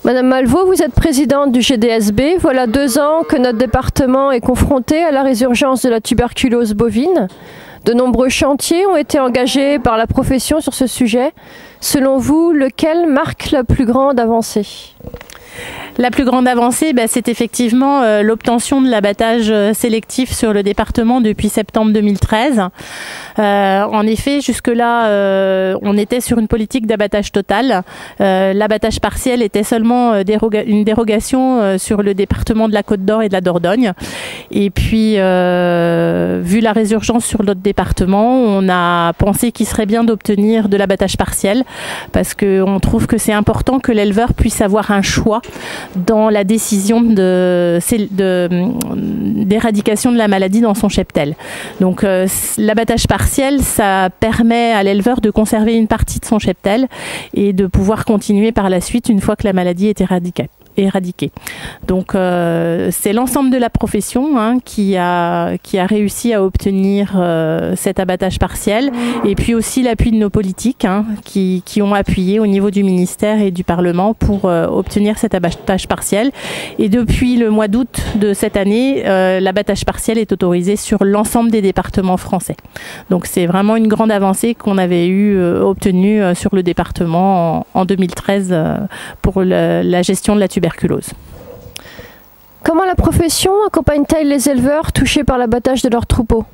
Madame Malvaux, vous êtes présidente du GDSB. Voilà 2 ans que notre département est confronté à la résurgence de la tuberculose bovine. De nombreux chantiers ont été engagés par la profession sur ce sujet. Selon vous, lequel marque la plus grande avancée ? La plus grande avancée, c'est effectivement l'obtention de l'abattage sélectif sur le département depuis septembre 2013. En effet, jusque-là, on était sur une politique d'abattage total. L'abattage partiel était seulement une dérogation sur le département de la Côte d'Or et de la Dordogne. Et puis, vu la résurgence sur notre département, on a pensé qu'il serait bien d'obtenir de l'abattage partiel parce qu'on trouve que c'est important que l'éleveur puisse avoir un choix dans la décision d'éradication de la maladie dans son cheptel. Donc l'abattage partiel, ça permet à l'éleveur de conserver une partie de son cheptel et de pouvoir continuer par la suite une fois que la maladie est éradiquée. Donc c'est l'ensemble de la profession qui a réussi à obtenir cet abattage partiel et puis aussi l'appui de nos politiques qui ont appuyé au niveau du ministère et du Parlement pour obtenir cet abattage partiel. Et depuis le mois d'août de cette année, l'abattage partiel est autorisé sur l'ensemble des départements français. Donc c'est vraiment une grande avancée qu'on avait obtenue sur le département en 2013 pour la gestion de la tuberculose. Comment la profession accompagne-t-elle les éleveurs touchés par l'abattage de leurs troupeaux ?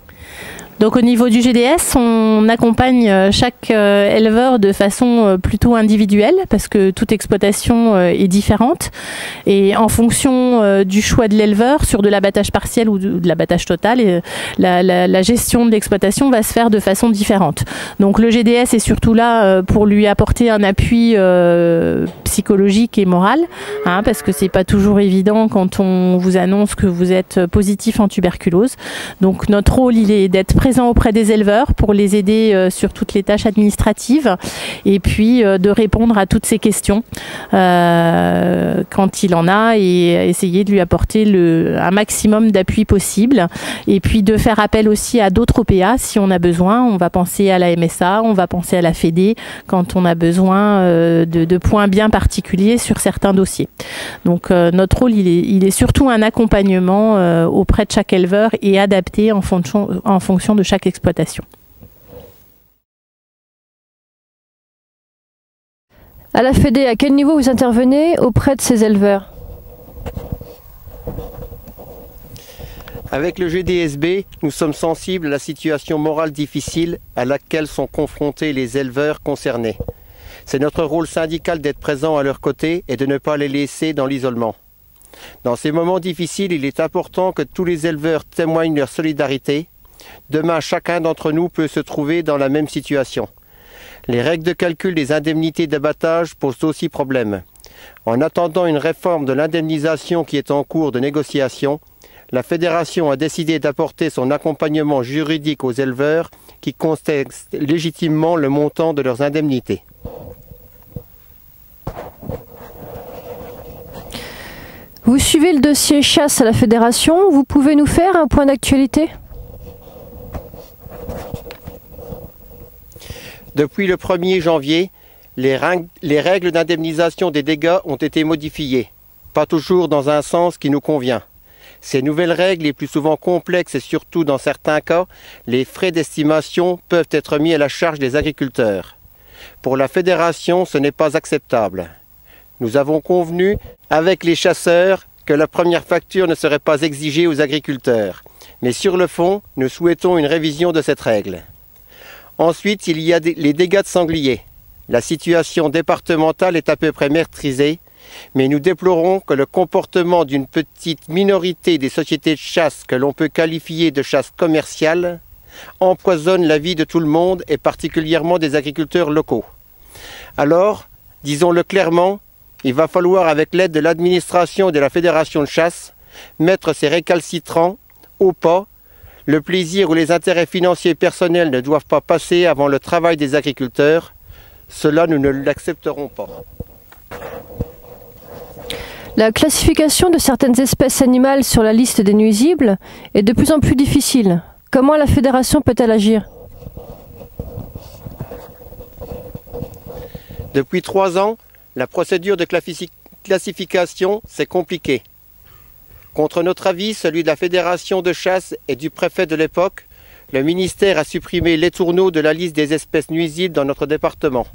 Donc au niveau du GDS, on accompagne chaque éleveur de façon plutôt individuelle parce que toute exploitation est différente et en fonction du choix de l'éleveur sur de l'abattage partiel ou de l'abattage total, la gestion de l'exploitation va se faire de façon différente. Donc le GDS est surtout là pour lui apporter un appui psychologique et moral parce que c'est pas toujours évident quand on vous annonce que vous êtes positif en tuberculose. Donc notre rôle il est d'être présent auprès des éleveurs pour les aider sur toutes les tâches administratives et puis de répondre à toutes ces questions quand il en a et essayer de lui apporter un maximum d'appui possible et puis de faire appel aussi à d'autres OPA si on a besoin. On va penser à la MSA, on va penser à la FEDE quand on a besoin de points bien particuliers sur certains dossiers. Donc notre rôle il est surtout un accompagnement auprès de chaque éleveur et adapté en fonction de chaque exploitation. À la FEDE, à quel niveau vous intervenez auprès de ces éleveurs ? Avec le GDSB, nous sommes sensibles à la situation morale difficile à laquelle sont confrontés les éleveurs concernés. C'est notre rôle syndical d'être présent à leur côté et de ne pas les laisser dans l'isolement. Dans ces moments difficiles, il est important que tous les éleveurs témoignent leur solidarité. Demain, chacun d'entre nous peut se trouver dans la même situation. Les règles de calcul des indemnités d'abattage posent aussi problème. En attendant une réforme de l'indemnisation qui est en cours de négociation, la Fédération a décidé d'apporter son accompagnement juridique aux éleveurs qui contestent légitimement le montant de leurs indemnités. Vous suivez le dossier chasse à la Fédération. Vous pouvez nous faire un point d'actualité ? Depuis le 1er janvier, les règles d'indemnisation des dégâts ont été modifiées, pas toujours dans un sens qui nous convient. Ces nouvelles règles, les plus souvent complexes et surtout dans certains cas, les frais d'estimation peuvent être mis à la charge des agriculteurs. Pour la Fédération, ce n'est pas acceptable. Nous avons convenu avec les chasseurs que la première facture ne serait pas exigée aux agriculteurs. Mais sur le fond, nous souhaitons une révision de cette règle. Ensuite, il y a les dégâts de sangliers. La situation départementale est à peu près maîtrisée, mais nous déplorons que le comportement d'une petite minorité des sociétés de chasse que l'on peut qualifier de chasse commerciale empoisonne la vie de tout le monde et particulièrement des agriculteurs locaux. Alors, disons-le clairement, il va falloir, avec l'aide de l'administration et de la Fédération de chasse, mettre ces récalcitrants au pas. Le plaisir ou les intérêts financiers personnels ne doivent pas passer avant le travail des agriculteurs. Cela, nous ne l'accepterons pas. La classification de certaines espèces animales sur la liste des nuisibles est de plus en plus difficile. Comment la Fédération peut-elle agir ? Depuis 3 ans, la procédure de classification, c'est compliqué. Contre notre avis, celui de la Fédération de chasse et du préfet de l'époque, le ministère a supprimé les tourneaux de la liste des espèces nuisibles dans notre département.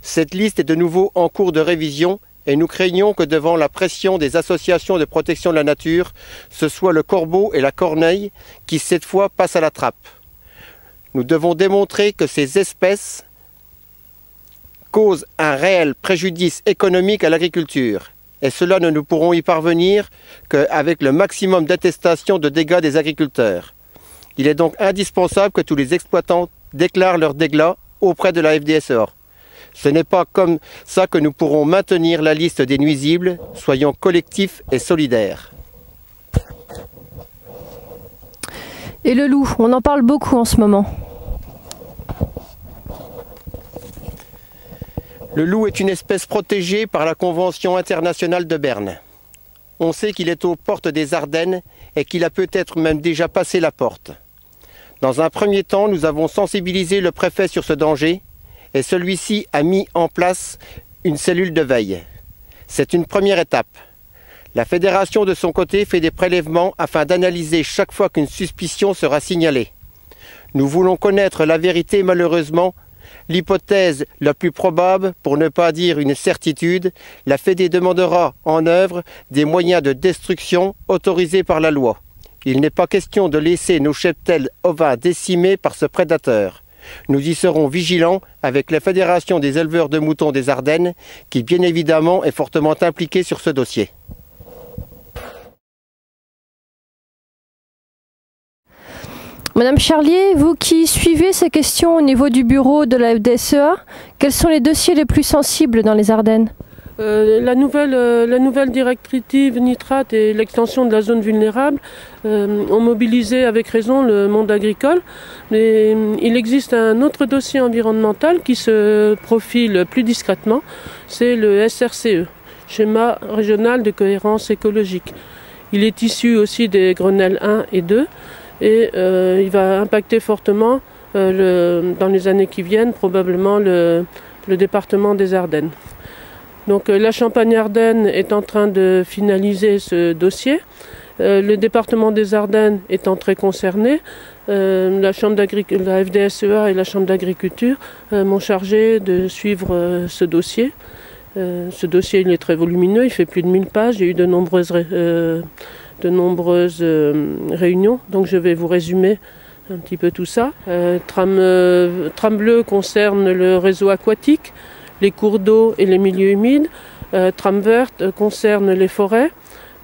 Cette liste est de nouveau en cours de révision et nous craignons que devant la pression des associations de protection de la nature, ce soit le corbeau et la corneille qui cette fois passent à la trappe. Nous devons démontrer que ces espèces causent un réel préjudice économique à l'agriculture. Et cela ne nous pourrons y parvenir qu'avec le maximum d'attestation de dégâts des agriculteurs. Il est donc indispensable que tous les exploitants déclarent leurs dégâts auprès de la FDSEA. Ce n'est pas comme ça que nous pourrons maintenir la liste des nuisibles. Soyons collectifs et solidaires. Et le loup, on en parle beaucoup en ce moment. Le loup est une espèce protégée par la Convention internationale de Berne. On sait qu'il est aux portes des Ardennes et qu'il a peut-être même déjà passé la porte. Dans un premier temps, nous avons sensibilisé le préfet sur ce danger et celui-ci a mis en place une cellule de veille. C'est une première étape. La fédération de son côté fait des prélèvements afin d'analyser chaque fois qu'une suspicion sera signalée. Nous voulons connaître la vérité malheureusement. L'hypothèse la plus probable, pour ne pas dire une certitude, la Fédé demandera en œuvre des moyens de destruction autorisés par la loi. Il n'est pas question de laisser nos cheptels ovins décimés par ce prédateur. Nous y serons vigilants avec la Fédération des éleveurs de moutons des Ardennes, qui bien évidemment est fortement impliquée sur ce dossier. Madame Charlier, vous qui suivez ces questions au niveau du bureau de la FDSEA, quels sont les dossiers les plus sensibles dans les Ardennes ? La nouvelle directive nitrate et l'extension de la zone vulnérable ont mobilisé avec raison le monde agricole. Mais il existe un autre dossier environnemental qui se profile plus discrètement, c'est le SRCE, Schéma régional de cohérence écologique. Il est issu aussi des Grenelles 1 et 2 et il va impacter fortement dans les années qui viennent probablement le département des Ardennes. Donc la Champagne-Ardenne est en train de finaliser ce dossier. Le département des Ardennes étant très concerné, la FDSEA et la Chambre d'agriculture m'ont chargé de suivre ce dossier. Ce dossier il est très volumineux, il fait plus de 1000 pages, il y a eu de nombreuses réunions, donc je vais vous résumer un petit peu tout ça. Trame bleue concerne le réseau aquatique, les cours d'eau et les milieux humides. Trame verte concerne les forêts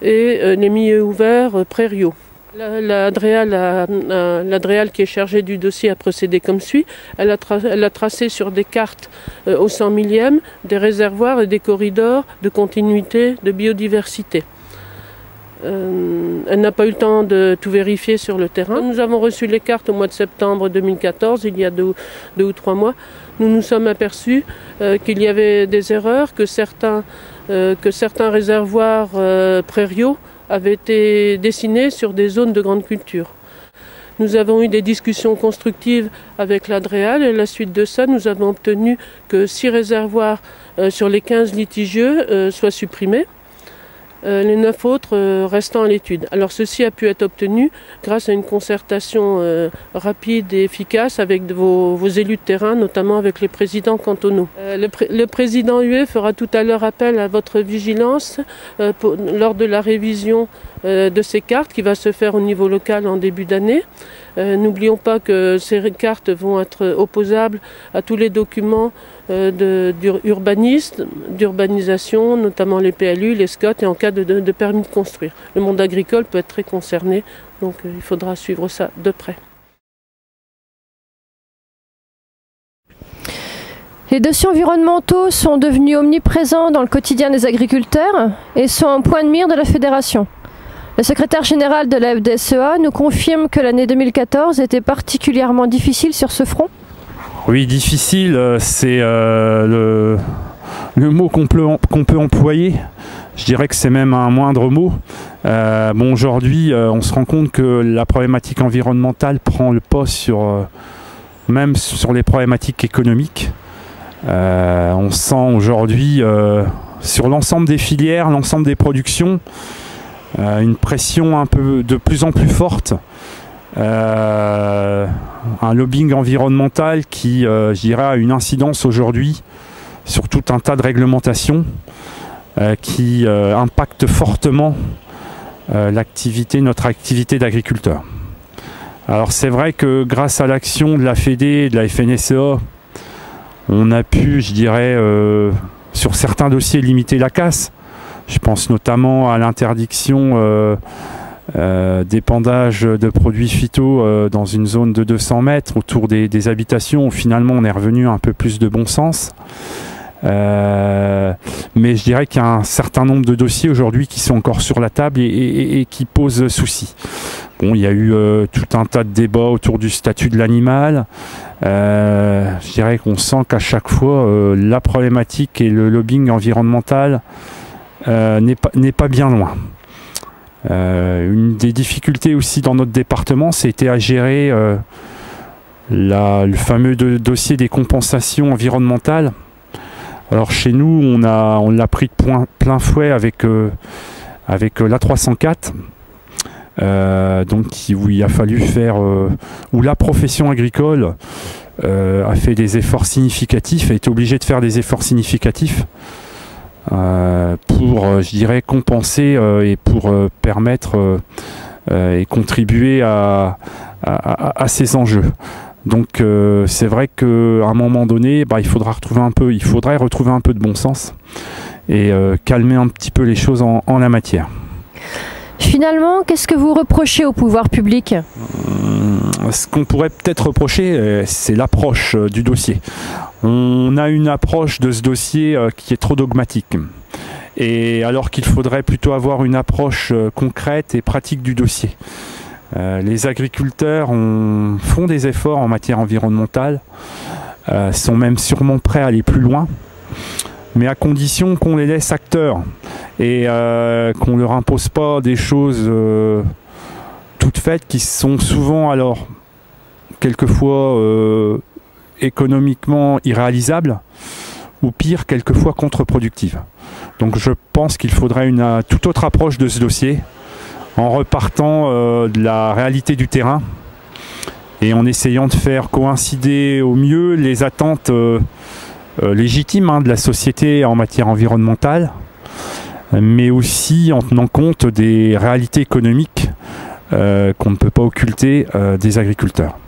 et les milieux ouverts prairiaux. La DREAL qui est chargée du dossier a procédé comme suit. Elle a tracé sur des cartes au 100 millième des réservoirs et des corridors de continuité de biodiversité. Elle n'a pas eu le temps de tout vérifier sur le terrain. Nous avons reçu les cartes au mois de septembre 2014, il y a deux ou 3 mois. Nous nous sommes aperçus qu'il y avait des erreurs, que certains réservoirs prairiaux avaient été dessinés sur des zones de grande culture. Nous avons eu des discussions constructives avec la DREAL et à la suite de ça, nous avons obtenu que 6 réservoirs sur les 15 litigieux soient supprimés. Les 9 autres restant à l'étude. Alors ceci a pu être obtenu grâce à une concertation rapide et efficace avec vos élus de terrain, notamment avec les présidents cantonaux. Le président Huet fera tout à l'heure appel à votre vigilance lors de la révision de ces cartes qui va se faire au niveau local en début d'année. N'oublions pas que ces cartes vont être opposables à tous les documents d'urbanisation, notamment les PLU, les SCOT et en cas de permis de construire. Le monde agricole peut être très concerné, donc il faudra suivre ça de près. Les dossiers environnementaux sont devenus omniprésents dans le quotidien des agriculteurs et sont en point de mire de la Fédération. Le secrétaire général de la FDSEA nous confirme que l'année 2014 était particulièrement difficile sur ce front. Oui, difficile, c'est le mot qu'on peut employer. Je dirais que c'est même un moindre mot. Aujourd'hui, on se rend compte que la problématique environnementale prend le pas même sur les problématiques économiques. On sent aujourd'hui sur l'ensemble des filières, l'ensemble des productions, une pression un peu de plus en plus forte, un lobbying environnemental qui, je dirais, a une incidence aujourd'hui sur tout un tas de réglementations qui impactent fortement notre activité d'agriculteur. Alors c'est vrai que grâce à l'action de la Fédé et de la FNSEA, on a pu, je dirais, sur certains dossiers limiter la casse. Je pense notamment à l'interdiction d'épandage de produits phyto dans une zone de 200 mètres autour des habitations, où finalement on est revenu un peu plus de bon sens. Mais je dirais qu'il y a un certain nombre de dossiers aujourd'hui qui sont encore sur la table et qui posent souci. Bon, il y a eu tout un tas de débats autour du statut de l'animal. Je dirais qu'on sent qu'à chaque fois la problématique et le lobbying environnemental n'est pas bien loin. Une des difficultés aussi dans notre département, c'était à gérer le fameux dossier des compensations environnementales. Alors chez nous, on l'a pris de plein fouet avec l'A304, donc où il a fallu faire, où la profession agricole a fait des efforts significatifs, a été obligée de faire des efforts significatifs pour, je dirais, compenser et pour permettre et contribuer à ces enjeux. Donc c'est vrai qu'à un moment donné, il faudrait retrouver un peu de bon sens et calmer un petit peu les choses en la matière. Finalement, qu'est-ce que vous reprochez au pouvoir public ? Ce qu'on pourrait peut-être reprocher, c'est l'approche du dossier. On a une approche de ce dossier qui est trop dogmatique. Et alors qu'il faudrait plutôt avoir une approche concrète et pratique du dossier. Les agriculteurs font des efforts en matière environnementale, sont même sûrement prêts à aller plus loin, mais à condition qu'on les laisse acteurs et qu'on ne leur impose pas des choses toutes faites qui sont souvent, alors, quelquefois économiquement irréalisables ou pire, quelquefois contre-productives. Donc je pense qu'il faudrait une toute autre approche de ce dossier, en repartant de la réalité du terrain et en essayant de faire coïncider au mieux les attentes légitimes de la société en matière environnementale, mais aussi en tenant compte des réalités économiques qu'on ne peut pas occulter des agriculteurs.